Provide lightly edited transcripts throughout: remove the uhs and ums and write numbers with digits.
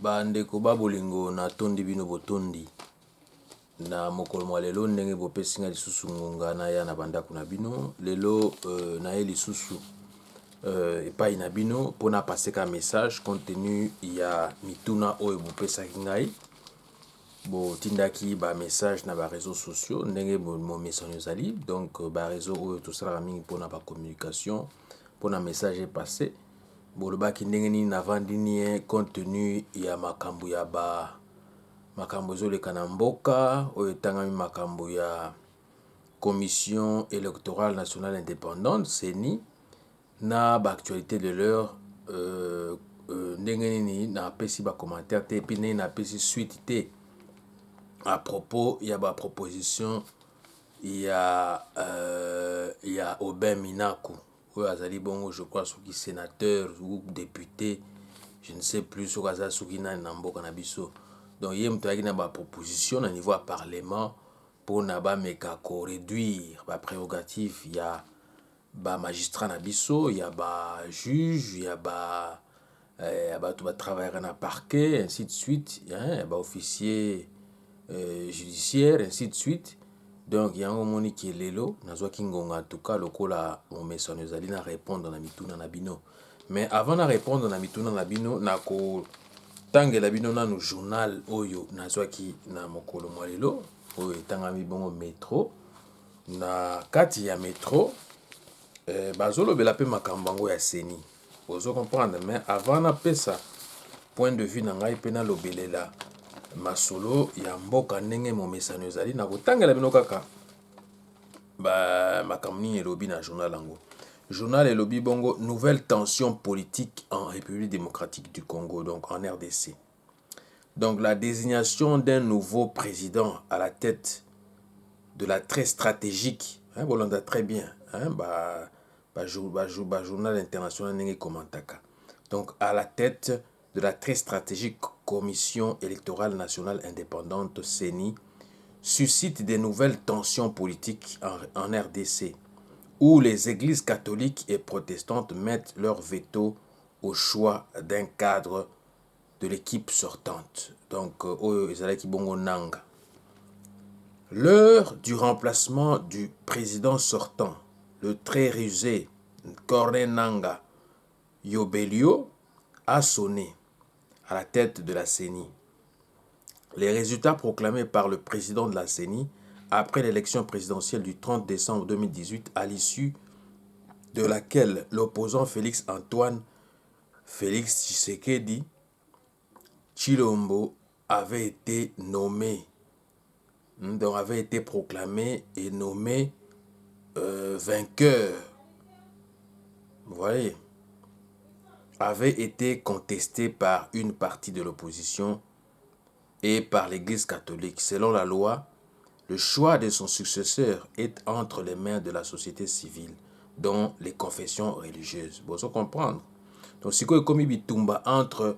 Bandeko babolingo na tondi bino botondi na mokolo mwa lelo ndenge bopesi nga lisusu ngonga na ya na bandako na bino lelo na ye lisusu epai na bino mpona paseka message compte tenu ya mituna oyo bopesaki ngai botindaki ba message na ba réseaux sociaux ndenge momesano ezali donc ba réseau oyo tosalaka mingi mpona ba communication mpona message passé bolobaki ndenge nini navandi nie compte tenu ya makambo ya makambo ezoleka na mboka oyo etangami makambo ya commission électorale nationale indépendante CENI na actualité de l'heure ndenge nini napesi ba commentaire te puis ndenge napesi suite te à propos ya ba proposition ya Aubin Minaku oyo azali bongo je crois soki sénateur ou député je ne sais plus soki aza soki nani na mboka na biso donc ye moto ayaki na ba proposition na niveau ya parlement mpona bameka koréduire ba prérogative ya ba magistrat na biso ya ba juge ya bato batravaillera na parquet ainsi de suite ya ba officier judiciaire ainsi de suite donc yango moni ki lelo nazwaki ngonga en tout cas lokola momesano ezali na répondre na mituna na bino mais avant na répondre na mituna na bino nakotangela bino nanu journal oyo nazwaki na mokolo mwa lelo oyo etangami bongo métro na kati ya métro bazolobela mpe makambo yango ya CENI ozo comprendre mais avant napesa point de vue na ngai mpe nalobelela masolo ya mboka ndenge momesano ezali nakotangela bino kaka makambo nini elobi na journal yango journal elobi bongo nouvelle tension politique en République démocratique du Congo donc en RDC. Donc la désignation d'un nouveau président à la tête de la très stratégique vous l'entendez très bien journal international ndenge komantaka donc à la tête de la très stratégique Commission électorale nationale indépendante CENI suscite des nouvelles tensions politiques en RDC où les églises catholiques et protestantes mettent leur veto au choix d'un cadre de l'équipe sortante. Donc, ezalaki bongo nanga. L'heure du remplacement du président sortant, le très rusé Corneille Nangaa Yobelio, a sonné à la tête de la CENI. Les résultats proclamés par le président de la CENI après l'élection présidentielle du 30 décembre 2018, à l'issue de laquelle l'opposant Félix-Antoine Félix Tshisekedi Tshilombo avait été nommé, donc avait été proclamé et nommé vainqueur. Vous voyez, avait été contesté par une partie de l'opposition et par l'Église catholique. Selon la loi, le choix de son successeur est entre les mains de la société civile, dont les confessions religieuses. Vous pouvez comprendre. Donc, si vous avez bitumba entre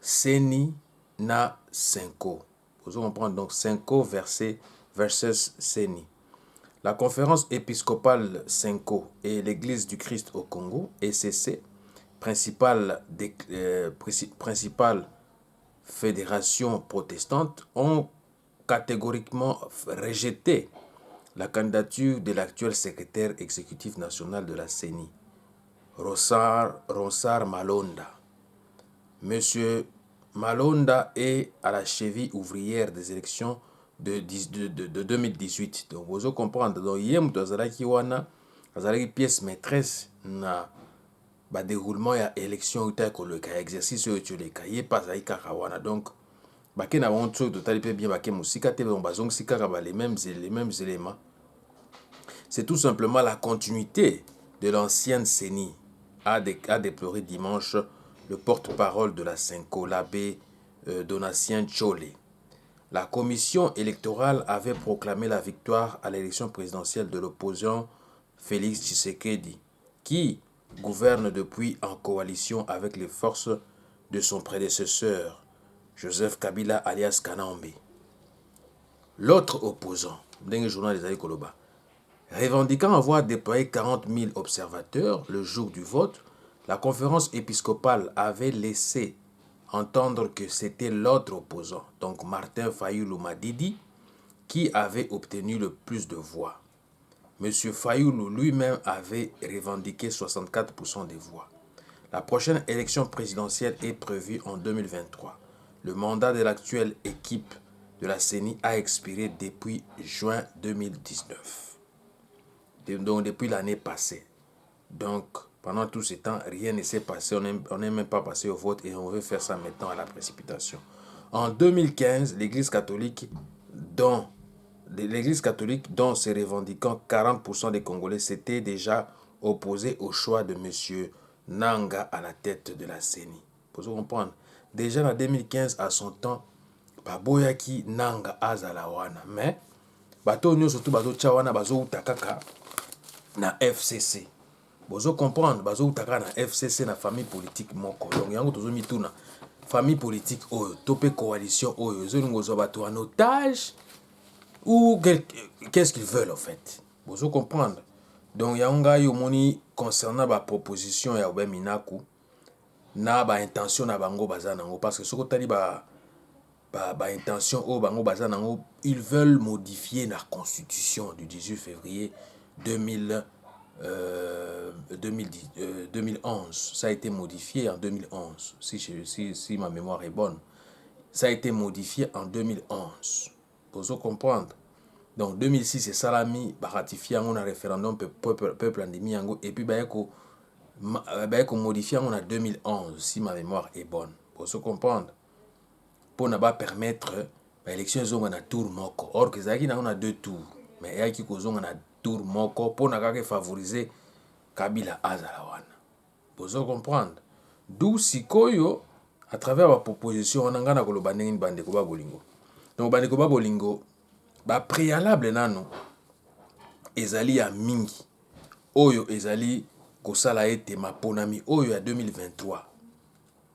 CENI na Senko. Vous pouvez comprendre. Donc, Senko versus CENI. La conférence épiscopale Senko et l'Église du Christ au Congo, ECC, principale fédération protestante, ont catégoriquement rejeté la candidature de l'actuel secrétaire exécutif national de la CENI, Ronsard Malonda. Monsieur Malonda est à la cheville ouvrière des élections de 2018. Donc, vous comprenez. Donc, il y a une pièce maîtresse na ba déroulement ya élection uta ko le exercice yo le ka yé pas aïka kawana donc baké na wonto to tali pe bien baké musika te bon bazong sika ka les mêmes éléments. C'est tout simplement la continuité de l'ancienne CENI a déploré dimanche le porte-parole de la Senko, l'abbé Donatien Tcholé. La commission électorale avait proclamé la victoire à l'élection présidentielle de l'opposant Félix Tshisekedi, qui gouverne depuis en coalition avec les forces de son prédécesseur, Joseph Kabila alias Kanambe. L'autre opposant, dans le journal des Koloba, revendiquant avoir déployé 40 000 observateurs le jour du vote, la conférence épiscopale avait laissé entendre que c'était l'autre opposant, donc Martin Fayulu Madidi, qui avait obtenu le plus de voix. M. Fayulu lui-même avait revendiqué 64% des voix. La prochaine élection présidentielle est prévue en 2023. Le mandat de l'actuelle équipe de la CENI a expiré depuis juin 2019. Donc depuis l'année passée. Donc pendant tout ce temps, rien ne s'est passé. On n'est même pas passé au vote et on veut faire ça maintenant à la précipitation. En 2015, l'Église catholique, dont se revendiquant 40% des Congolais, s'était déjà opposé au choix de M. Nanga à la tête de la CENI. Pour vous comprendre, déjà en 2015, à son temps, baboyaki Nanga azala wana, mais bato nyo surtout bato tchawana bazo utakaka na FCC. Bozo comprendre, bazo utaka na FCC na famille politique moko. Donc yango tozo mituna famille politique oyo, topé coalition oyo, zolingo zo bato en otage ou qu'est-ce qu'ils veulent en fait. Bozo comprendre. Donc yanga yomoni concernant ba proposition ya Obe Minaku na ba intention na bango baza nango parce que soko tali ba intention au bango baza nango, ils veulent modifier la constitution du 18 février 2011. Ça a été modifié en 2011 si ma mémoire est bonne. Ça a été modifié en 2011. Pour vous comprendre. Donc 2006 c'est Salami ratifié un référendum peuple endémique et puis modifié en 2011 si ma mémoire est bonne. Pour vous comprendre. Pour ne pas permettre l'élection zonga na tour moko. Or que zaki na on a 2 tours, mais yaki ko zonga na tour moko pour na ka favoriser Kabila azala wana. Vous comprendre. D'où sikoyo à travers la proposition on ngana ko loba ndenge bande ko ba bolingo. Donc bande ko ba bolingo ba préalable nano ezali ya mingi. Oyo ezali ko sala ete maponami oyo ya 2023.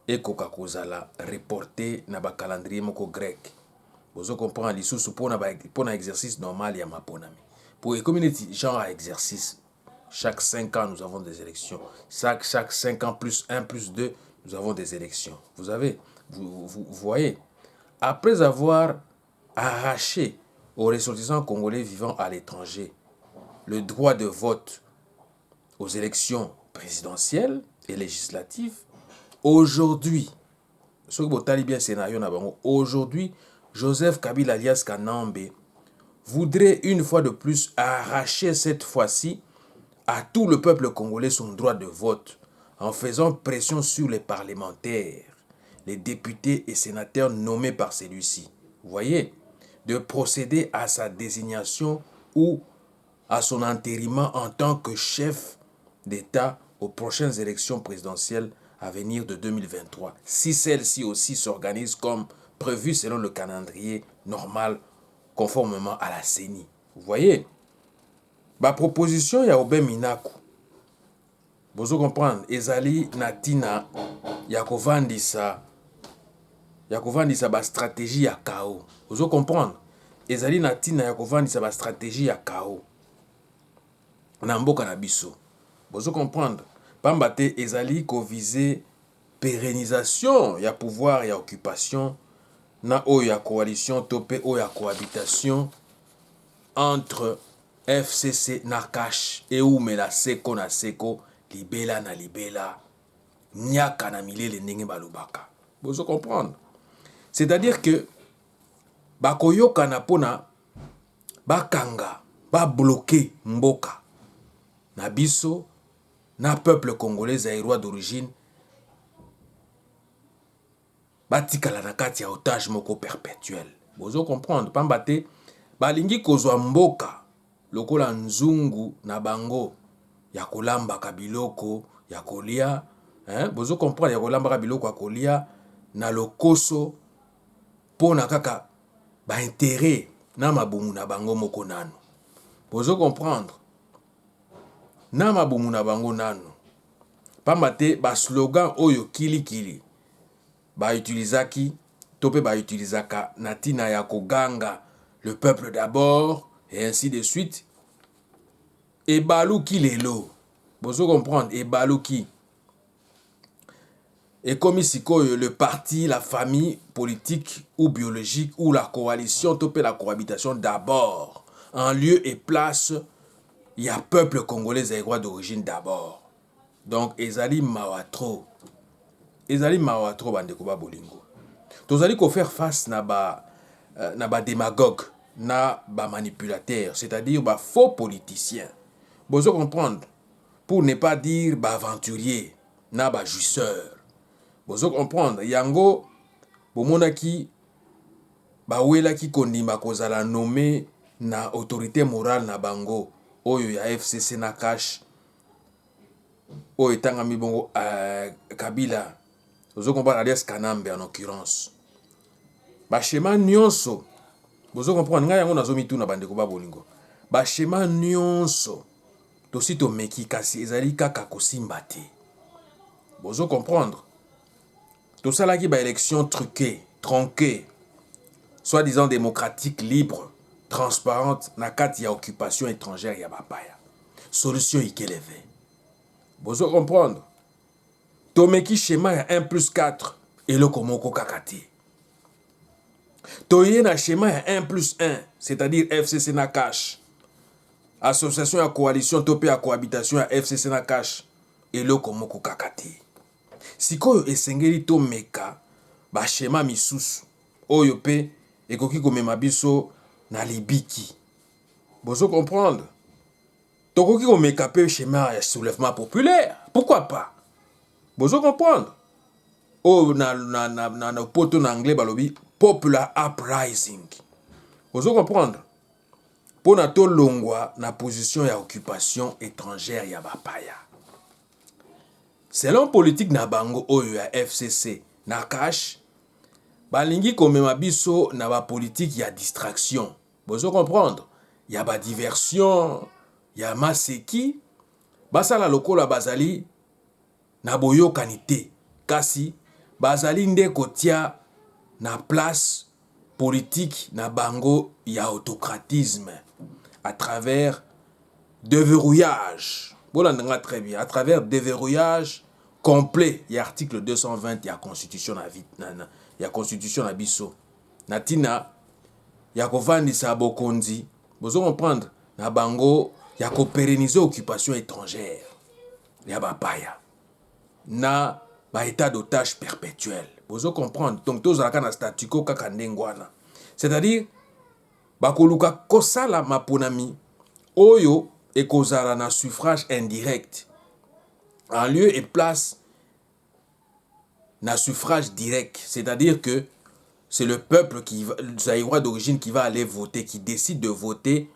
Et Coca-Cola reporté na ba calendrier moko grec. Vous comprenez lisusu pour na exercice normal ya maponami. Pour les communautés genre exercice, chaque 5 ans nous avons des élections. Chaque 5 ans plus 1 plus 2, nous avons des élections. Vous voyez, après avoir arraché aux ressortissants congolais vivant à l'étranger le droit de vote aux élections présidentielles et législatives, aujourd'hui, Joseph Kabila alias Kanambe voudrait une fois de plus arracher cette fois-ci à tout le peuple congolais son droit de vote en faisant pression sur les parlementaires, les députés et sénateurs nommés par celui-ci. Vous voyez, de procéder à sa désignation ou à son entérinement en tant que chef d'État aux prochaines élections présidentielles à venir de 2023, si celle-ci aussi s'organise comme prévu selon le calendrier normal, conformément à la CENI. Vous voyez, ma proposition ya Obe Minaku, vous comprenez, ezali natina ya kovandisa ba stratégie ya chaos. Vous comprenez, ezali natina ya kovandisa ba stratégie ya chaos. Na mboka na biso. Vous comprendre. Pambate ezali ko viser pérennisation ya pouvoir ya occupation na oyo ya coalition topé oyo ya cohabitation entre FCC na Kash et Oumela Seko na Seko, libela na libela, nyaka na milele ndenge balobaka. Vous comprendre. C'est-à-dire que bakoyoka na pona bakanga, ba bloquer mboka na biso na peuple congolais zaïrois d'origine batikala na kati ya otage moko perpétuel. Bozo comprendre pambate balingi kozwa mboka lokola nzungu na bango ya kolamba biloko ya kolia, bozo comprendre ya kolamba biloko ya kolia na lokoso pona kaka ba intérêt na mabumu na bango moko nano. Bozo comprendre na mabumu na bango nano. Pambate ba slogan oyo kili ba utilizaki tope ba utilizaka natina ya koganga le peuple d'abord et ainsi de suite. Et baluki lelo. Bozo comprendre et baluki. Et comme ici, le parti, la famille politique ou biologique ou la coalition, topé la cohabitation d'abord, en lieu et place, il y a peuple congolais zaïrois d'origine d'abord. Donc, ezali mawatro. Ezali mawatro bandeko ba bolingo. Tozali ko faire face na ba démagogue, na ba manipulateur, c'est-à-dire ba faux politicien. Bozo comprendre, pour ne pas dire ba aventurier, na ba jouisseur. Bozo comprendre, yango bomonaki bawelaki kondima kozala nommé na autorité morale na bango oyo ya FCC na cash oyo etangami bongo Kabila. Bozo comprendre, alias Kanambe en l'occurrence. Ba schéma nyonso bozo comprendre ngai yango nazomituna bandeko ba bolingo. Ba schéma nyonso tosi tomeki kasi ezali kaka kosimba te. Bozo comprendre. Tout ça là qui ba élection truquée, tronquée, soi-disant démocratique, libre, transparente, na kati ya occupation étrangère ya bapaya. Solution ikeleve. Bozo comprendre. Tomeki schéma ya 1+4 eloko moko kakati. Toye na schéma ya 1+1, c'est-à-dire FCC na cash. Association ya coalition topé ya cohabitation ya FCC na cash eloko moko kakati. Sikoyo esengeli to meka ba schéma misusu oyo pe ekoki komema biso na libiki. Bozo comprendre. Tokoki komeka pe schéma ya soulèvement populaire. Pourquoi pas? Bozo comprendre. Oh na poto na anglais balobi popular uprising. Bozo comprendre. Pona to longwa na position ya occupation étrangère ya bapaya. Selon politique na bango oyo ya FCC na cash, balingi komema biso na ba politique ya distraction. Bozo comprendre? Ya ba diversion, ya maseki, basala lokola bazali na boyokani te. Kasi bazali nde kotia na place politique na bango ya autocratisme à travers déverrouillage. Bolandanga très bien, à travers déverrouillage complet, il y a article 220 il y a constitution na constitution na biso. Natina ya kovandisa bokonzi, bozo comprendre na bango ya ko pérenniser occupation étrangère. Ya bapaya. Na ba état d'otage perpétuel. Bozo comprendre. Donc tozalaka na statu quo kaka ndengwana. C'est-à-dire bakoluka kosala maponami oyo ekozala na suffrage indirect. En lieu et place na suffrage direct, c'est-à-dire que c'est le peuple zaïrois d'origine qui va aller voter, qui décide de voter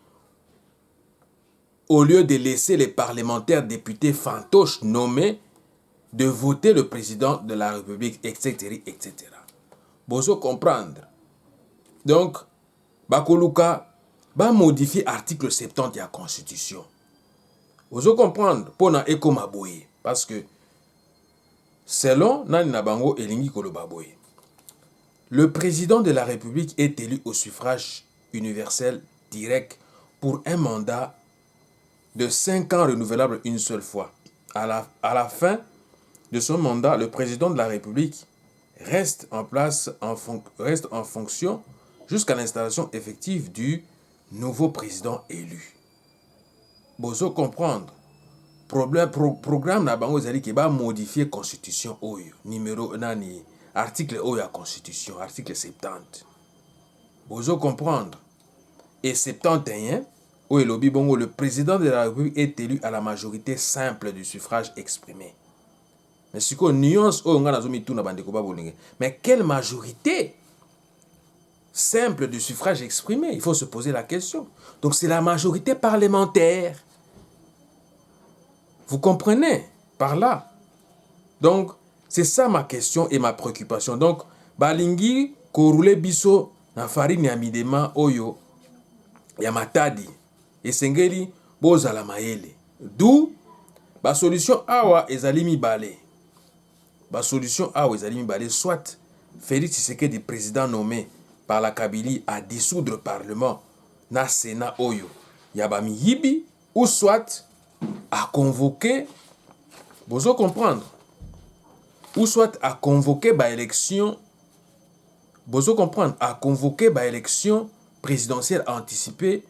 au lieu de laisser les parlementaires députés fantoches nommés de voter le président de la République, etc., etc. Bozo comprendre. Donc, bakoluka ba modifier article 70 de la Constitution. Bozo comprendre pona eko maboye. Parce que, selon Nani Nabango Elingi Kolobaboye, le président de la République est élu au suffrage universel direct pour un mandat de 5 ans renouvelable une seule fois. À la fin de son mandat, le président de la République reste en fonction jusqu'à l'installation effective du nouveau président élu. Bozo comprendre. Programme na bango ezali ke ba modifier constitution oyo numéro nani article oyo ya constitution article 70. Bozo comprendre. Et 71 oyo lobi bongo le président de la République est élu à la majorité simple du suffrage exprimé. Mais siko nuance oyo nga nazomi tuna bandeko ba bolinge. Mais quelle majorité simple du suffrage exprimé? Il faut se poser la question. Donc c'est la majorité parlementaire. Vous comprenez par là? Donc, c'est ça ma question et ma préoccupation. Donc, balingi korule biso na farine ya midema oyo ya matadi. Esengeli bozala mayele. D'où ba solution awa ezali mibale. Ba solution awa ezali mibale. Soit Félix Tshisekedi, président nommé par la Kabylie, à dissoudre le Parlement na Sénat oyo ya ba miyibi, ou soit à convoquer, vous comprendre, ou soit à convoquer par élection, vous comprendre, à convoquer par élection présidentielle anticipée,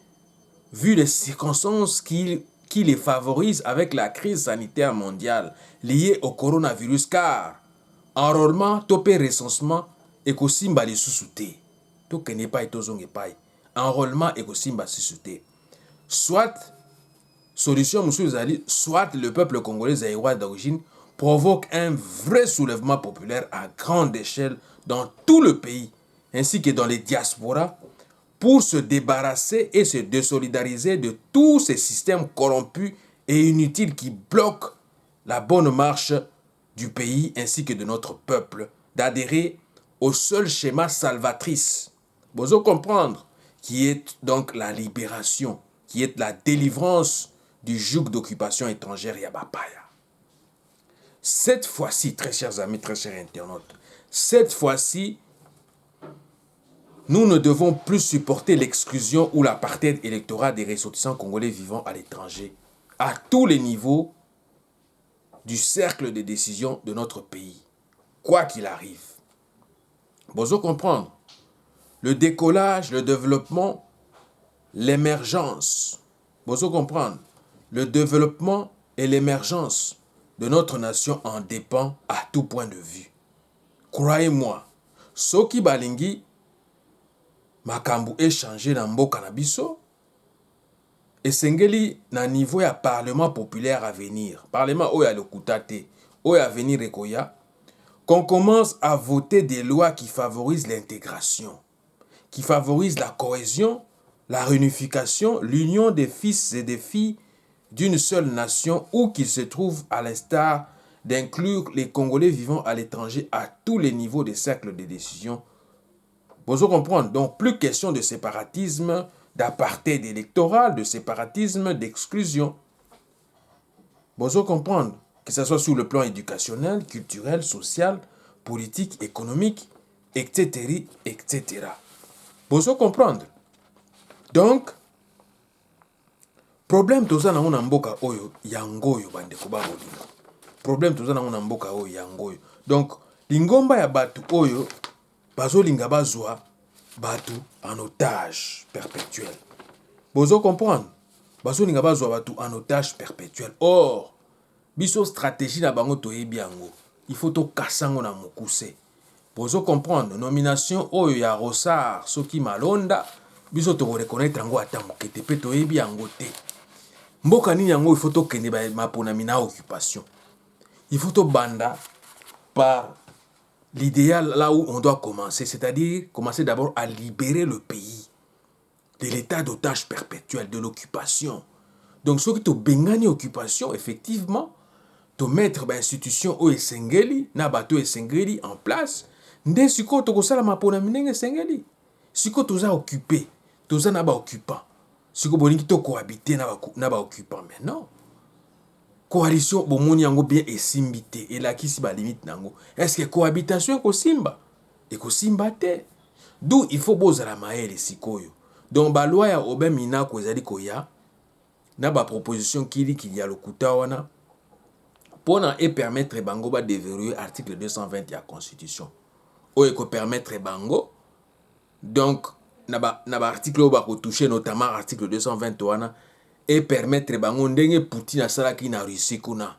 vu les circonstances qui les favorisent avec la crise sanitaire mondiale liée au coronavirus, car enrôlement, topé recensement, et kosimba les sous-soutés. Donc, n'est pas etozong epai. Enrôlement et kosimba sous-soutés. Soit, solution, monsieur Zali, soit le peuple congolais zaïrois d'origine provoque un vrai soulèvement populaire à grande échelle dans tout le pays, ainsi que dans les diasporas, pour se débarrasser et se désolidariser de tous ces systèmes corrompus et inutiles qui bloquent la bonne marche du pays ainsi que de notre peuple, d'adhérer au seul schéma salvatrice. Vous allez comprendre, qui est donc la libération, qui est la délivrance du joug d'occupation étrangère Yabapaya. Cette fois-ci, très chers amis, très chers internautes, cette fois-ci, nous ne devons plus supporter l'exclusion ou l'apartheid électoral des ressortissants congolais vivant à l'étranger, à tous les niveaux du cercle de décision de notre pays, quoi qu'il arrive. Vous allez comprendre, le décollage, le développement, l'émergence, vous allez comprendre, le développement et l'émergence de notre nation en dépend à tout point de vue. Croyez-moi, Soki Balingi, makambu échangé dans mboka na biso, esengeli na niveau ya parlement populaire à venir, parlement oya lokutate, oya venir ekoya, qu'on commence à voter des lois qui favorisent l'intégration, qui favorisent la cohésion, la réunification, l'union des fils et des filles d'une seule nation, où qu'ils se trouvent, à l'instar d'inclure les Congolais vivant à l'étranger à tous les niveaux des cercles de décision. Vous comprenez, donc plus question de séparatisme, d'apartheid électoral, de séparatisme, d'exclusion. Vous comprenez, que ce soit sur le plan éducationnel, culturel, social, politique, économique, etc., etc. Vous comprendre. Donc, problème toza na una mboka oyo yangoyo bande ko ba bolingo. Problème toza na una mboka oyo yangoyo. Donc, lingomba ya batu oyo bazolinga bazwa batu en otage perpétuel. Bozo comprendre? Bazolinga bazwa batu en otage perpétuel. Or, biso stratégie na bango toyebi yango. Il faut to kasango na mokuse. Bozo comprendre? Nomination oyo ya Rosar soki malonda, biso to reconnaître yango ata mokete pe toyebi yango te. Mboka nini yango il faut to kende ba mapona mina occupation. Il faut to banda par l'idéal là où on doit commencer, c'est-à-dire commencer d'abord à libérer le pays de l'état d'otage perpétuel, de l'occupation. Donc, ce qui te bengani occupation, effectivement, te mettre l'institution au Esengeli, na bato Esengeli en place, nde siko to kosala mapona minenge Esengeli. Siko toza occupé, toza na ba occupant. Siko bolingi to cohabiter na ba occupant, mais non. Coalition bomoni yango bien esimbité et la kisi ba limite nango. Est-ce que cohabitation ko simba? Et ko simba te. D'où il faut bozala maele sikoyo. Donc ba loi ya Obin Mina ko ezali koya na ba proposition kili ya lokuta wana pona et permettre bango ba déverrouiller article 220 de la constitution. O e ko permettre bango donc na ba article o ba ko toucher notamment article 220 wana et permettre bango ndenge Poutine asalaki na Russie kuna.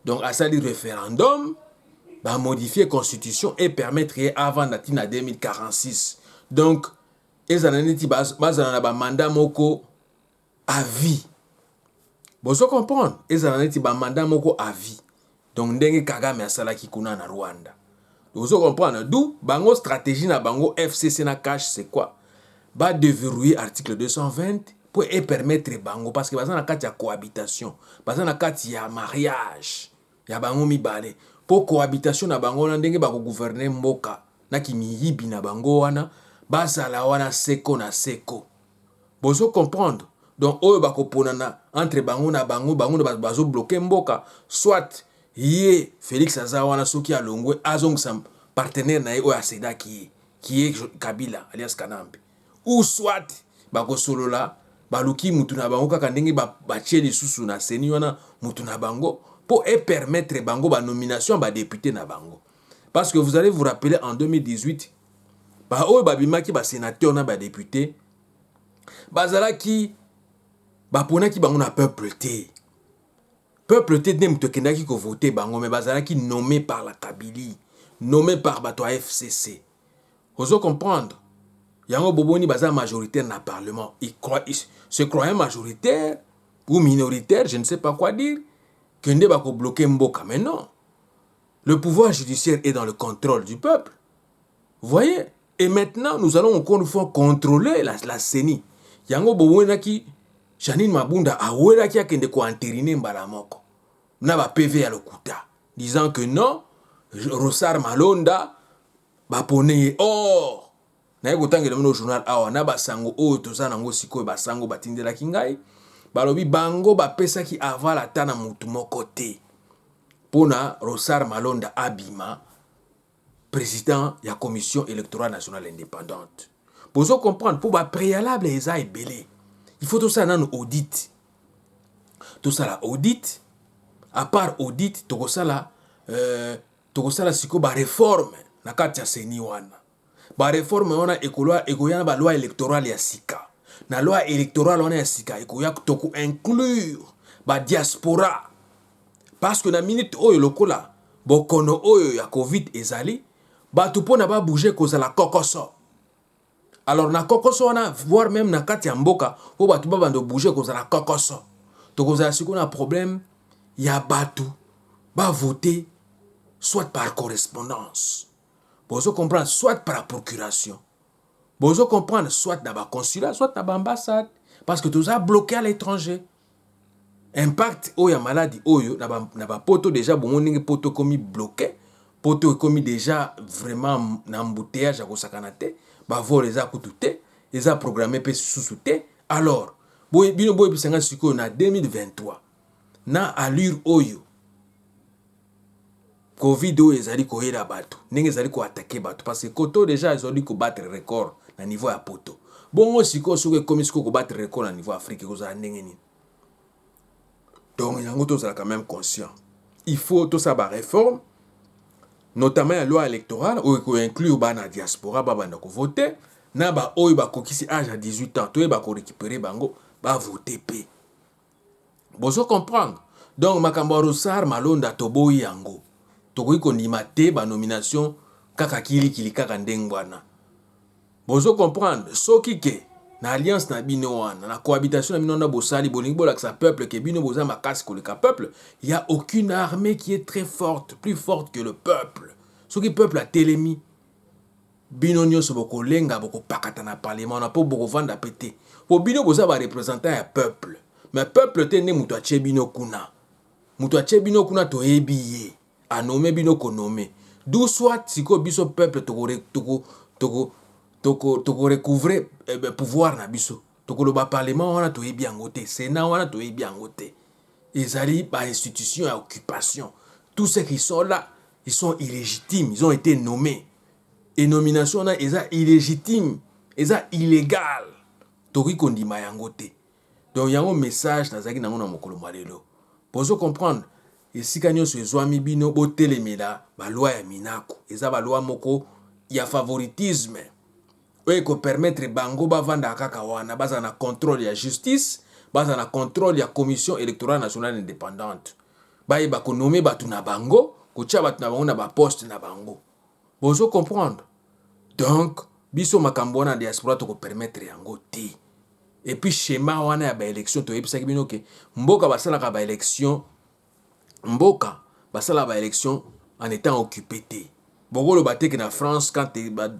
Donc asali référendum, ba modifier constitution et permettre avant na 2046. Donc ezananeti bazana na ba mandat moko à vie. Bozo comprendre, ezananeti ba mandat moko à vie. Donc ndenge Kagame asalaki kuna na Rwanda. Bozo comprendre, d'où bango stratégie na bango FCC na cash c'est quoi? Ba déverrouiller article 220 pour permettre bango parce que bazana kati ya cohabitation, bazana kati ya mariage, ya bango mibale. Pour cohabitation na bango na ndenge ba ko gouverner mboka na kimiyibi na bango wana bazala wana seko na seko. Bozo comprendre. Donc oyo ba ko ponana entre bango na bango na bazo bloquer mboka, soit yé Félix Azawana soki alongwe azong sam partenaire na oyo aseda qui est Kabila alias Kanambe, ou soit ba ko solola baluki mutu na bango kaka ndenge ba tie lisusu na seni wana mutu na bango pour permettre bango ba nomination ba député na bango. Parce que vous allez vous rappeler en 2018 ba oyo babimaki ba sénateur na ba député bazalaki baponaki bango na peuple te. Peuple te nem tokendaki ko voter bango mais bazalaki nommé par la Kabylie, nommé par bato FCC. Vous comprendre? Yango boboni baza majoritaire na parlement. Ils se croyaient majoritaire ou minoritaire, je ne sais pas quoi dire. Kende bako bloquer mboka, mais non. Le pouvoir judiciaire est dans le contrôle du peuple. Vous voyez? Et maintenant, nous allons encore une fois contrôler la CENI. Yango boboni ki Janine Mabunda awela ki akende ko entériner mbala moko. Na ba PV à lokuta, disant que non, Rossar Malonda ba pone or. Na yeko tangela mo journal awa na ba sango o toza nango sikoyo ba sango batindela kingai. Balobi bango ba pesa ki avala tana mutu moko te. Pona Rossar Malonda abima président ya commission électorale nationale indépendante. Pour vous comprendre, pour ba préalable eza ebele. Il faut tout ça dans audit. Tout ça la audit. À part audit, tout ça la siko ba réforme na kati ya CENI wana. Ba réforme wana ekoya ba loi électorale ya sika. Na loi électorale wana ya sika ekoya toko inclure ba diaspora. Parce que na minute oyo lokola bokono oyo ya Covid ezali, batu pona ba bouger koza la kokoso. Alors na kokoso wana voire même na kati ya mboka po batu ba bando bouger koza la kokoso. To koza siko na problème ya batu ba voter soit par correspondance. Vous comprendre soit par procuration. Vous comprendre soit dans ba consulat, soit dans ba ambassade parce que tout ça bloqué à l'étranger. Impact oya maladie oyo na ba poto déjà bon ningi poto komi bloqué, poto komi déjà vraiment na embouteillage à kosakanate, ba vol les a kututé, les a programmé pe sous-souté. Alors, bino boy bisanga siko na 2023. Na allure oyo Covid oyo ezali koyela bato, ndenge ezali ko attaquer bato parce que koto déjà ezali ko battre record na niveau ya poto. Bongo siko soko komi siko ko battre record na niveau Afrique ko za ndenge nini. Donc yango to za quand même conscient. Il faut tout ça ba réforme, notamment la loi électorale ou ko inclure ba na diaspora ba banda ko voter, na ba oyo ba kokisi âge à 18 ans, to ba ko récupérer bango ba voter pe. Bozo comprendre. Donc makambo Rossar Malonda toboyi yango. Tokoki kondima te ba nomination kaka kili kaka ndengwana. Bozo comprendre. Soki ke na alliance na bino wana, na cohabitation na bino na bosali bolingi bolakisa peuple ke bino boza makasi koleka peuple, il y a aucune armée qui est très forte, plus forte que le peuple. Soki peuple a telemi bino nyonso boko lenga boko pakata na parlement na po boko vanda pété. Po bino boza ba représentant ya peuple. Mais peuple te ne mutu atie bino kuna. Mutu atie bino kuna to ebiye. A nommé bino ko nommé. D'où soit siko biso peuple toko recouvrer pouvoir na biso. Toko lo ba parlement wana to ebi angote, sénat wana to ebi angote. Ezali ba institution à occupation. Tous ceux qui sont là, ils sont illégitimes, ils ont été nommés. Et nomination na eza illégitime, eza illégal. Tori kondima yangote. Donc yango message nazaki nango na mokolo malelo. Pozo comprendre. Et si kanyo se zwami bino bo telemela ba loi ya minako eza ba loi moko ya favoritisme oyo ko permettre bango ba vanda kaka wana baza na contrôle ya justice, baza na contrôle ya commission électorale nationale indépendante, ba yeba ko nommer batu na bango ko tia batu na bango na ba poste na bango. Bozo comprendre. Donc biso makambo na diaspora to ko permettre yango te. Et puis schéma wana ya ba élection to yebisaki bino ke mboka basala ka ba élection mboka basala ba élection en étant occupé té. Boko le baté que na France quand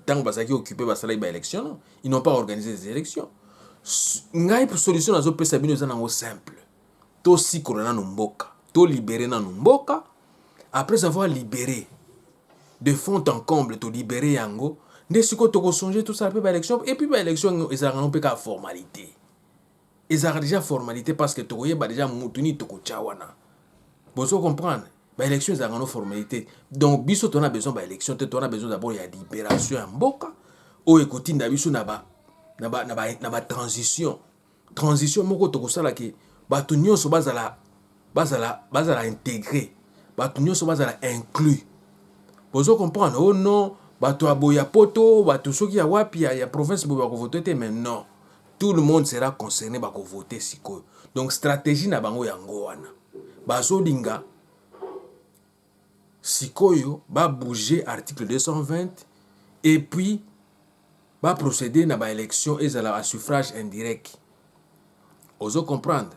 tant basaki occupé basala ba élection non, ils n'ont pas organisé des élections. Ngai pour solution nazo pesa bino za nango simple. To si corona no mboka, to libérer na no mboka après avoir libéré de fond en comble to libérer yango, nde siko to ko songer tout ça pe ba élection et puis ba élection ezala non pe ka formalité. Ezala déjà formalité parce que to koyeba déjà mutuni to ko chawana. Vous comprenez? L'élection est une formalité. Donc, biso on a besoin d'élection, on a besoin d'abord de libération en boka. Ou écoutez, biso na ba transition. Transition moko to kosala ke batu nyonso bazala bazala intégré, bato nyonso bazala inclus. Bozo comprendre, oh non, bato aboya poto, bato soki ya wapi ya province bo bako voter te, mais non. Tout le monde sera concerné bako voter sikoyo. Donc stratégie na bango yango wana. Bazo linga sikoyo ba bouger article 220 et puis ba procéder na ba élection ezala à suffrage indirect. Ozo comprendre,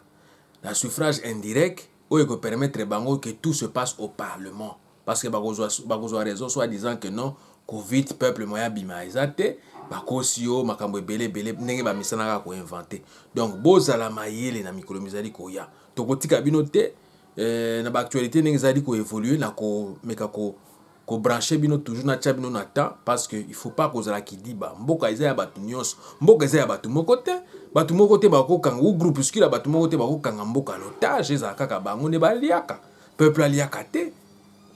la suffrage indirect oyo ko permettre bango que tout se passe au parlement. Parce que bakozwa raison soit disant que non, Covid peuple moya bima ezate, bakosi yo makambo ebele ndenge ba misana ko inventer. Donc bozala mayele na mikolo mizali koya. Tokotika bino te na ba actualité ndenge zali ko évoluer na ko meka ko brancher bino toujours na tia bino na temps, parce que il faut pas kozala kidiba. Mboka eza ya batu nyonso, mboka eza ya batu moko te. Batu moko te bako kanga ou groupuscule batu moko te bako kanga mboka l'otage eza kaka bango ne baliaka. Peuple aliaka te.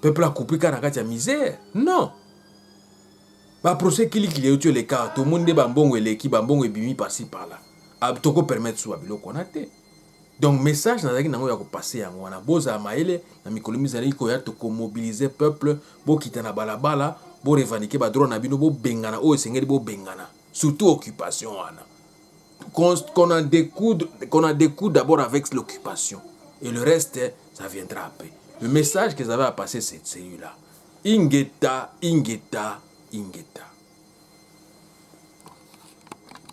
Peuple a coupé na kati ya misère. Non. Ba procès kili yotu le cas, tout le monde ba mbongo eleki ba mbongo ebimi par-ci par-là. Toko permettre so biloko na te. Donc message na zaki nango ya ko passer yango wana boza maele na mikolo mizali ko ya to ko mobiliser peuple bo kita na balabala bo revendiquer ba droit na bino bo bengana o sengeli bo bengana surtout occupation wana. Qu'on en découle d'abord avec l'occupation et le reste ça viendra après. Le message que j'avais à passer c'est celui-là. Ingeta, ingeta, ingeta.